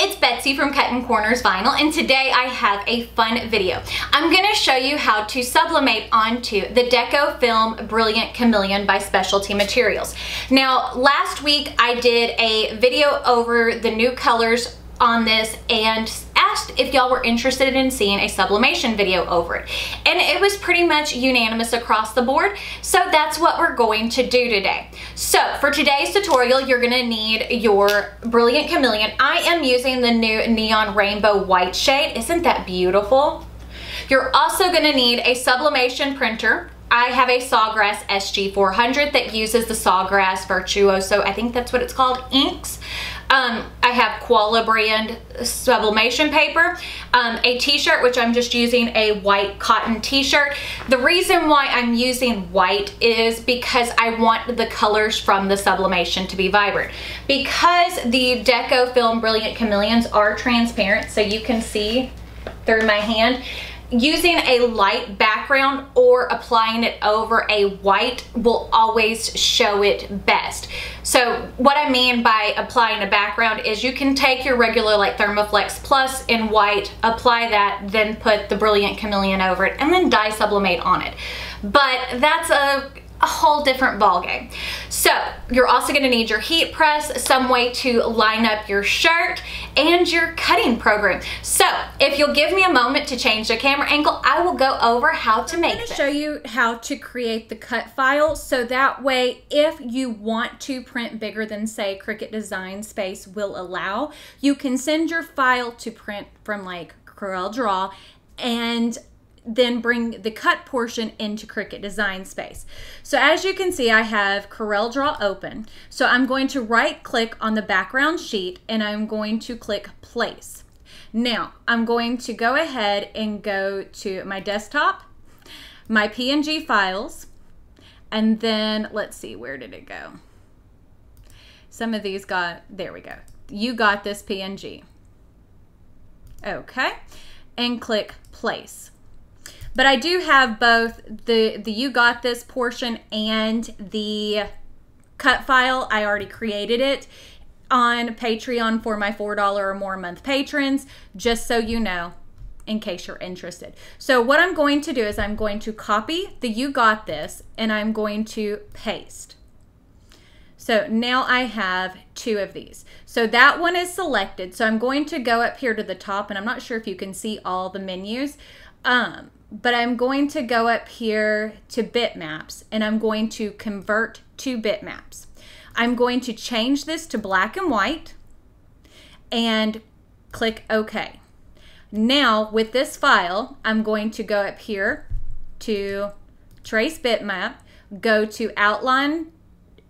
it's Betsy from Cuttin Corners Vinyl, and today I have a fun video. I'm going to show you how to sublimate onto the DecoFilm Brilliant Chameleon by Specialty Materials. Now, last week I did a video over the new colors on this and asked if y'all were interested in seeing a sublimation video over it. And it was pretty much unanimous across the board, so that's what we're going to do today. So for today's tutorial, you're gonna need your Brilliant Chameleon. I am using the new Neon Rainbow White shade. Isn't that beautiful? You're also gonna need a sublimation printer. I have a Sawgrass SG400 that uses the Sawgrass Virtuoso, I think that's what it's called, inks. I have Koala brand sublimation paper, a t-shirt, which I'm just using a white cotton t-shirt. The reason why I'm using white is because I want the colors from the sublimation to be vibrant. Because the DecoFilm Brilliant Chameleons are transparent, so you can see through my hand, using a light background or applying it over a white will always show it best. So what I mean by applying a background is you can take your regular like Thermoflex Plus in white, apply that, then put the Brilliant Chameleon over it, and then dye sublimate on it. But that's a whole different ball game. So you're also going to need your heat press, some way to line up your shirt, and your cutting program. So if you'll give me a moment to change the camera angle, I will go over how to make this. I'm going to show you how to create the cut file, so that way if you want to print bigger than say Cricut Design Space will allow, you can send your file to print from like CorelDRAW and then bring the cut portion into Cricut Design Space. So as you can see, I have CorelDRAW open. So I'm going to right click on the background sheet and I'm going to click place. Now I'm going to go ahead and go to my desktop, my PNG files, and then let's see, where did it go? Some of these got, there we go. You got this PNG. Okay, and click place. But I do have both the You Got This portion and the cut file. I already created it on Patreon for my $4 or more a month patrons, just so you know, in case you're interested. So what I'm going to do is I'm going to copy the You Got This and I'm going to paste. So now I have two of these. So that one is selected. So I'm going to go up here to the top, and I'm not sure if you can see all the menus. But I'm going to go up here to Bitmaps and I'm going to convert to Bitmaps. I'm going to change this to black and white and click OK. Now with this file, I'm going to go up here to Trace Bitmap, go to Outline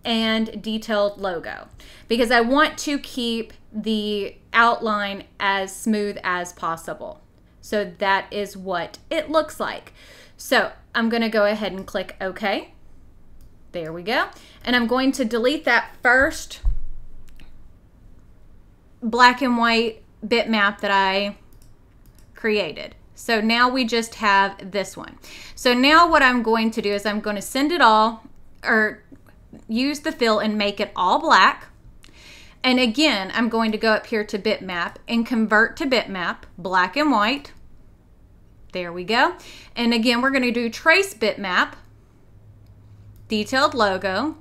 and Detailed Logo, because I want to keep the outline as smooth as possible. So that is what it looks like. So I'm going to go ahead and click OK. There we go. And I'm going to delete that first black and white bitmap that I created. So now we just have this one. So now what I'm going to do is I'm going to send it all, or use the fill and make it all black. And again, I'm going to go up here to Bitmap and convert to Bitmap, black and white. There we go. And again, we're going to do Trace Bitmap, Detailed Logo.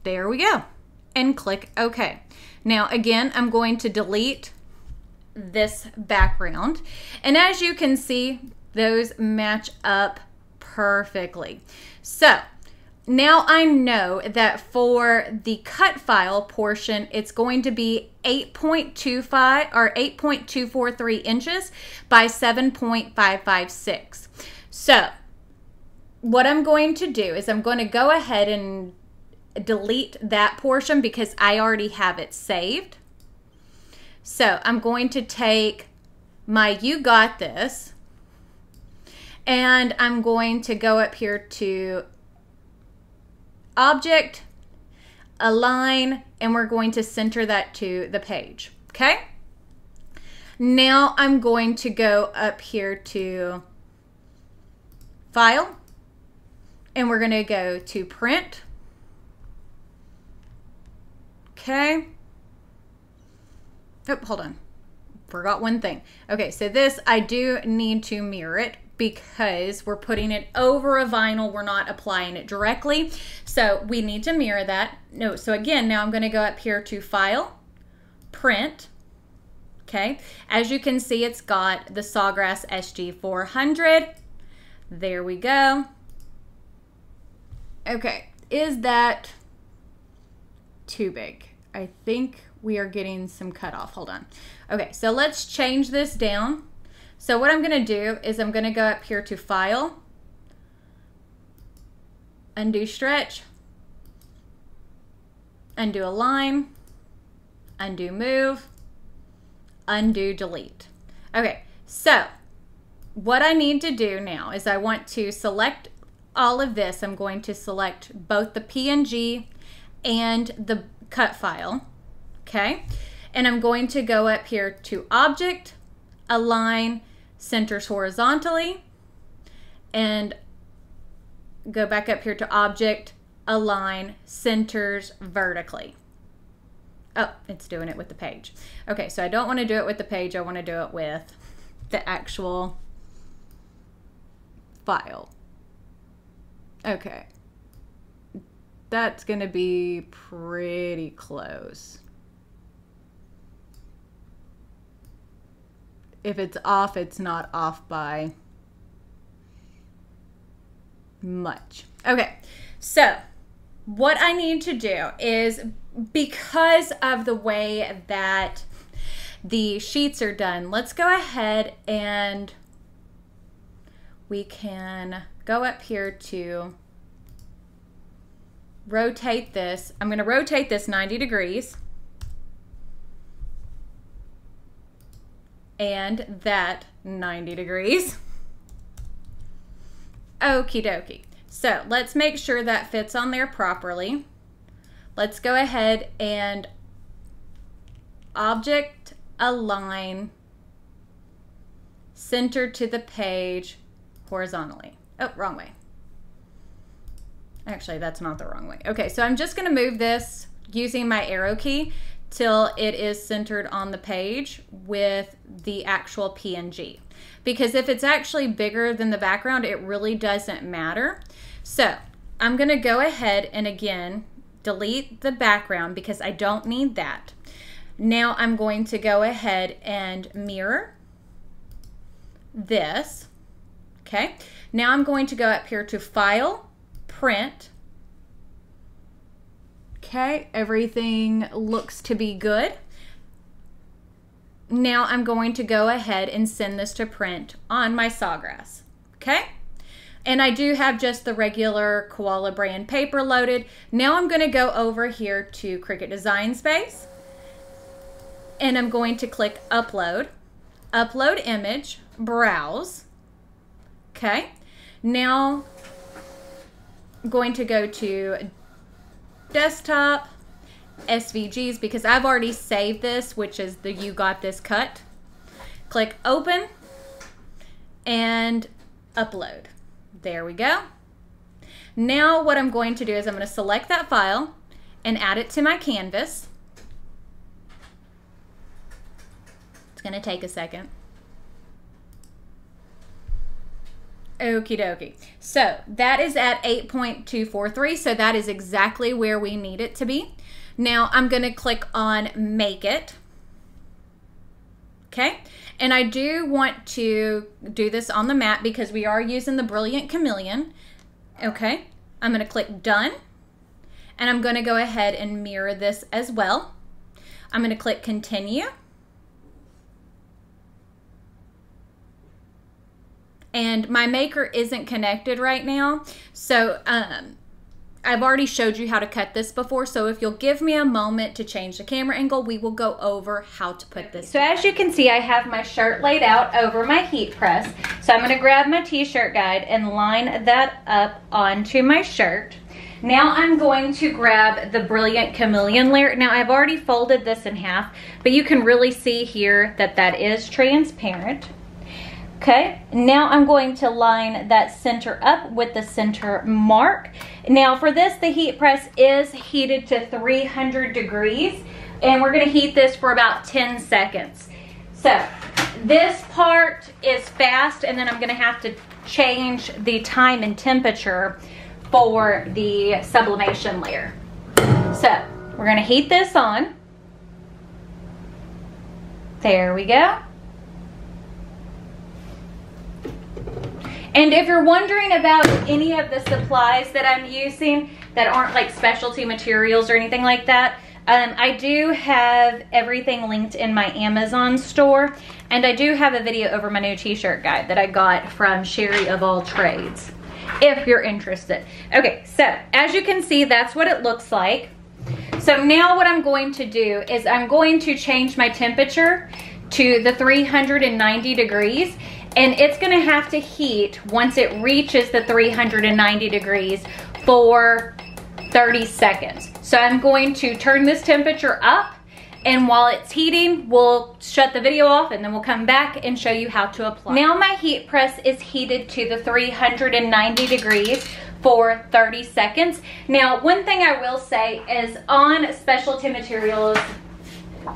There we go. And click OK. Now again, I'm going to delete this background. And as you can see, those match up perfectly. So now I know that for the cut file portion, it's going to be 8.25 or 8.243 inches by 7.556. So what I'm going to do is I'm going to go ahead and delete that portion because I already have it saved. So I'm going to take my You Got This and I'm going to go up here to Object, Align, and we're going to center that to the page. Okay? Now I'm going to go up here to File, and we're going to go to Print. Okay. Oh, hold on. Forgot one thing. Okay, so this, I do need to mirror it because we're putting it over a vinyl. We're not applying it directly. So we need to mirror that. No, so again, now I'm going to go up here to File, Print. Okay, as you can see, it's got the Sawgrass SG400. There we go. Okay, is that too big? I think we are getting some cutoff. Hold on. Okay, so let's change this down. So what I'm going to do is I'm going to go up here to File, Undo Stretch, Undo Align, Undo Move, Undo Delete. Okay, so what I need to do now is I want to select all of this. I'm going to select both the PNG and the cut file. Okay, and I'm going to go up here to Object, Align, Centers Horizontally, and go back up here to Object, Align, Centers Vertically. Oh, it's doing it with the page. Okay, so I don't want to do it with the page. I want to do it with the actual file. Okay, that's going to be pretty close. If it's off, it's not off by much. Okay, so what I need to do is, because of the way that the sheets are done, let's go ahead and we can go up here to rotate this. I'm going to rotate this 90 degrees. And that 90 degrees. Okie dokie. So let's make sure that fits on there properly. Let's go ahead and Object, Align, Center to the page horizontally. Oh, wrong way. Actually, that's not the wrong way. Okay, so I'm just going to move this using my arrow key till it is centered on the page with the actual PNG. Because if it's actually bigger than the background, it really doesn't matter. So I'm going to go ahead and again delete the background because I don't need that. Now I'm going to go ahead and mirror this. Okay, now I'm going to go up here to File, Print. Okay, everything looks to be good. Now I'm going to go ahead and send this to print on my Sawgrass. Okay, and I do have just the regular Koala brand paper loaded. Now I'm going to go over here to Cricut Design Space and I'm going to click Upload, Upload Image, Browse. Okay, now I'm going to go to Desktop, SVGs, because I've already saved this, which is the You Got This cut. Click Open and Upload. There we go. Now what I'm going to do is I'm going to select that file and add it to my canvas. It's going to take a second. Okie dokie. So that is at 8.243, so that is exactly where we need it to be. Now I'm going to click on Make It. Okay, and I do want to do this on the mat because we are using the Brilliant Chameleon. Okay, I'm going to click Done, and I'm going to go ahead and mirror this as well. I'm going to click Continue. And my maker isn't connected right now, so I've already showed you how to cut this before, so if you'll give me a moment to change the camera angle, we will go over how to put this. So as you can see, I have my shirt laid out over my heat press. So I'm going to grab my t-shirt guide and line that up onto my shirt. Now I'm going to grab the Brilliant Chameleon layer. Now I've already folded this in half, but you can really see here that that is transparent. Okay, now I'm going to line that center up with the center mark. Now for this, the heat press is heated to 300 degrees, And we're gonna heat this for about 10 seconds. So this part is fast, and then I'm gonna have to change the time and temperature for the sublimation layer. So we're gonna heat this on. There we go. And if you're wondering about any of the supplies that I'm using that aren't like specialty materials or anything like that, I do have everything linked in my Amazon store, and I do have a video over my new t-shirt guide that I got from Sherry of All Trades, if you're interested. Okay, so as you can see, that's what it looks like. So now what I'm going to do is I'm going to change my temperature to the 390 degrees, and it's gonna have to heat once it reaches the 390 degrees for 30 seconds. So I'm going to turn this temperature up, and while it's heating, we'll shut the video off, and then we'll come back and show you how to apply. Now my heat press is heated to the 390 degrees for 30 seconds. Now, one thing I will say is on Specialty Materials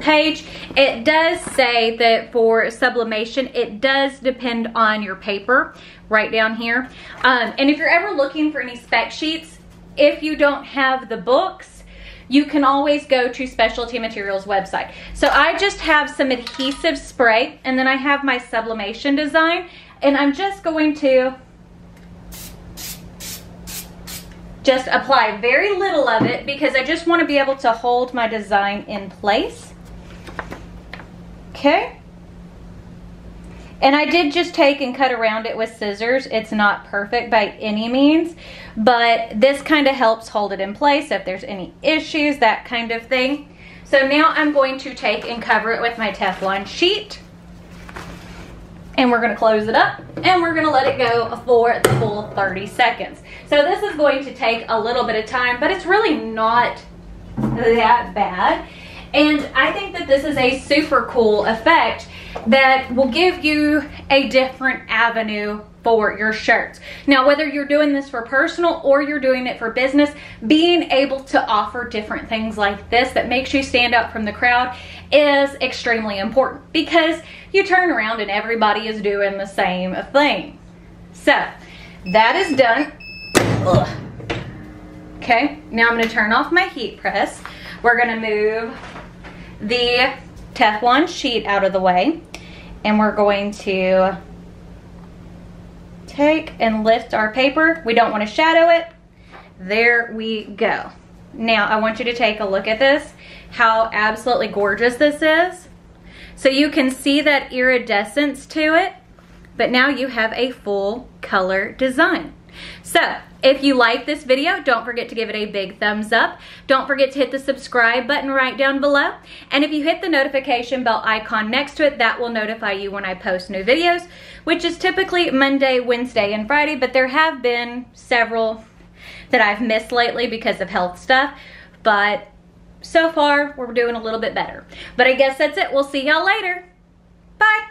page, it does say that for sublimation, it does depend on your paper right down here. And if you're ever looking for any spec sheets, if you don't have the books, you can always go to Specialty Materials website. So I just have some adhesive spray, and then I have my sublimation design, and I'm just going to just apply very little of it because I just want to be able to hold my design in place. Okay. And I did just take and cut around it with scissors. It's not perfect by any means, but this kind of helps hold it in place if there's any issues, that kind of thing. So now I'm going to take and cover it with my Teflon sheet, and we're gonna close it up, and we're gonna let it go for the full 30 seconds. So this is going to take a little bit of time, but it's really not that bad. And I think that this is a super cool effect that will give you a different avenue for your shirts. Now, whether you're doing this for personal or you're doing it for business, being able to offer different things like this that makes you stand out from the crowd is extremely important, because you turn around and everybody is doing the same thing. So that is done. Ugh. Okay, now I'm going to turn off my heat press. We're going to move the Teflon sheet out of the way, and we're going to take and lift our paper. We don't want to shadow it. There we go. Now I want you to take a look at this, how absolutely gorgeous this is. So you can see that iridescence to it, but now you have a full color design. So if you like this video, don't forget to give it a big thumbs up. Don't forget to hit the subscribe button right down below. And if you hit the notification bell icon next to it, that will notify you when I post new videos, which is typically Monday, Wednesday, and Friday, but there have been several that I've missed lately because of health stuff. But so far, we're doing a little bit better. But I guess that's it. We'll see y'all later. Bye.